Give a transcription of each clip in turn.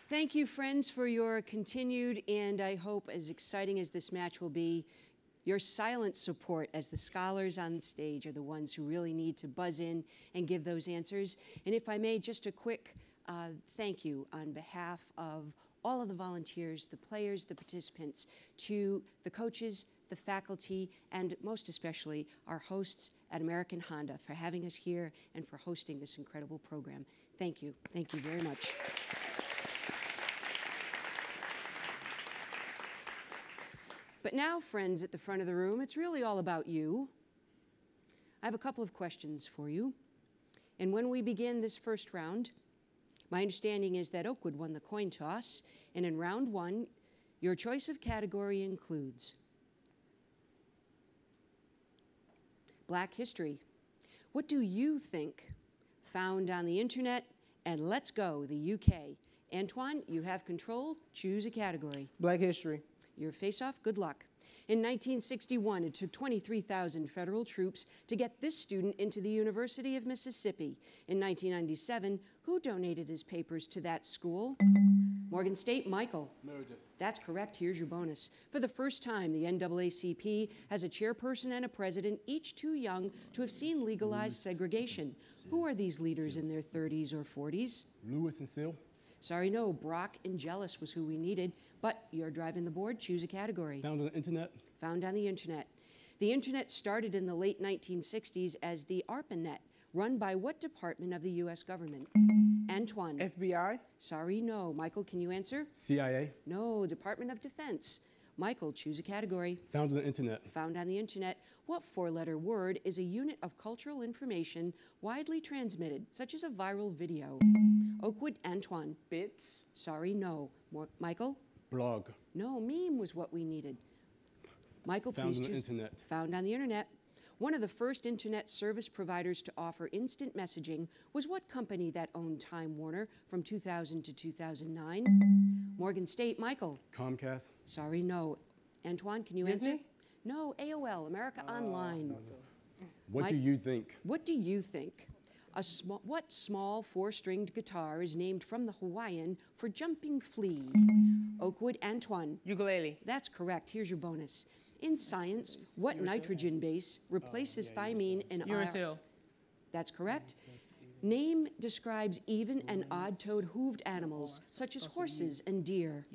Thank you, friends, for your continued and I hope as exciting as this match will be, your silent support as the scholars on the stage are the ones who really need to buzz in and give those answers. And if I may, just a quick thank you on behalf of all of the volunteers, the players, the participants, to the coaches, the faculty, and most especially our hosts at American Honda for having us here and for hosting this incredible program. Thank you. Thank you very much. But now, friends at the front of the room, it's really all about you. I have a couple of questions for you. And when we begin this first round, my understanding is that Oakwood won the coin toss, and in round one, your choice of category includes Black history. What do you think? Found on the internet, and let's go, the UK. Antoine, you have control. Choose a category. Black history. Your face-off, good luck. In 1961, it took 23,000 federal troops to get this student into the University of Mississippi. In 1997, who donated his papers to that school? Morgan State, Michael. Meredith. That's correct. Here's your bonus. For the first time, the NAACP has a chairperson and a president, each too young to have seen legalized segregation. Who are these leaders in their 30s or 40s? Lewis and Seal. Sorry, no. Brock and Jealous was who we needed, but you're driving the board. Choose a category. Found on the internet. Found on the internet. The internet started in the late 1960s as the ARPANET, run by what department of the U.S. government? Antoine. FBI. Sorry, no. Michael, can you answer? CIA. No, Department of Defense. Michael, choose a category. Found on the internet. Found on the internet. What four-letter word is a unit of cultural information widely transmitted, such as a viral video? Oakwood, Antoine. Bits. Sorry, no. Michael? Blog. No, meme was what we needed. Michael, Found please on the choose. internet. Found on the internet. One of the first internet service providers to offer instant messaging was what company that owned Time Warner from 2000 to 2009? Morgan State, Michael. Comcast. Sorry, no. Antoine, can you Disney? answer? No, AOL, America Online. What do you think? What do you think? What small four-stringed guitar is named from the Hawaiian for jumping flea? Oakwood, Antoine. Ukulele. That's correct. Here's your bonus. In science, what nitrogen base replaces thymine in Uracil. That's correct. Name describes even and odd-toed hooved animals, such as horses and deer.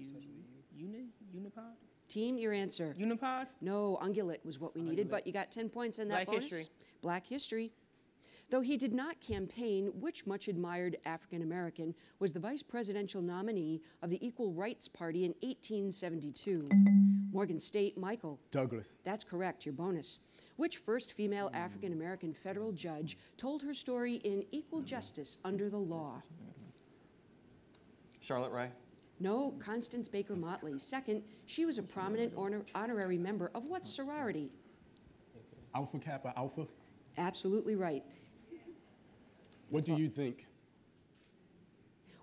Unipod? Team, your answer. Unipod? No, ungulate was what we needed, but you got 10 points on that Black bonus. history. Black history. Though he did not campaign, which much-admired African-American was the vice presidential nominee of the Equal Rights Party in 1872? Morgan State, Michael. Douglas. That's correct, your bonus. Which first female African-American federal judge told her story in Equal Justice Under the Law? Charlotte Ray. No, Constance Baker Motley. Second, she was a prominent honorary member of what sorority? Alpha Kappa Alpha. Absolutely right. What do you think?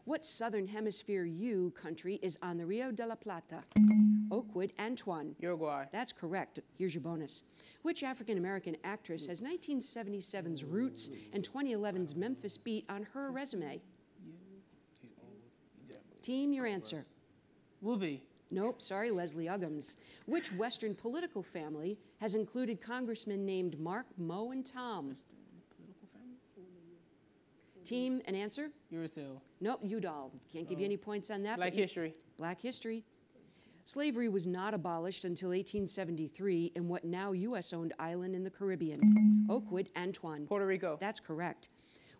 What Southern Hemisphere country is on the Rio de la Plata? Oakwood, Antoine. Uruguay. That's correct. Here's your bonus. Which African-American actress has 1977's Roots and 2011's Memphis Beat on her resume? Team, your answer. Whoopi. Nope, sorry, Leslie Uggams. Which Western political family has included congressmen named Mark, Mo, and Tom? Team, an answer? Uracil. Nope, Udall. Can't give you any points on that. Black history. Black history. Slavery was not abolished until 1873 in what now U.S.-owned island in the Caribbean. Oakwood, Antoine. Puerto Rico. That's correct.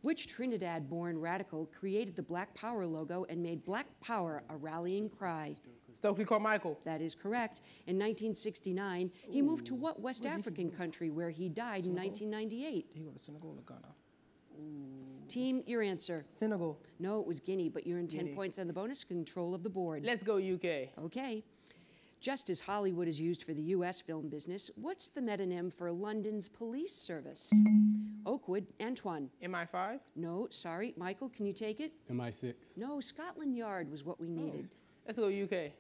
Which Trinidad-born radical created the Black Power logo and made Black Power a rallying cry? Stokely Carmichael. That is correct. In 1969, he moved to what West African country where he died in 1998? Did he go to Senegal or Ghana? Team, your answer. Senegal. No, it was Guinea, but you earned 10 points on the bonus. Control of the board. Let's go UK. Okay. Just as Hollywood is used for the U.S. film business, what's the metonym for London's police service? Oakwood, Antoine. MI5? No, sorry. Michael, can you take it? MI6. No, Scotland Yard was what we needed. Let's go UK.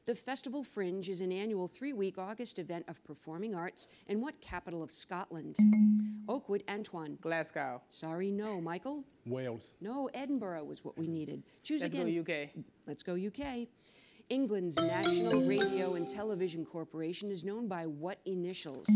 The Festival Fringe is an annual 3-week August event of performing arts in what capital of Scotland? Oakwood, Antoine. Glasgow. Sorry, no. Michael? Wales. No, Edinburgh was what we needed. Choose Let's again. go UK. Let's go UK. England's National Radio and Television Corporation is known by what initials?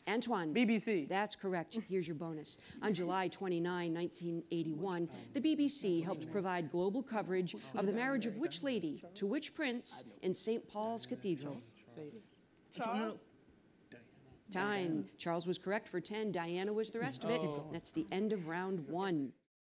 Antoine. BBC. That's correct. Here's your bonus. On July 29, 1981, the BBC helped provide global coverage of the marriage of which lady to which prince in St. Paul's Cathedral? Say it. Charles. Time. Charles was correct for 10. Diana was the rest of it. That's the end of round 1.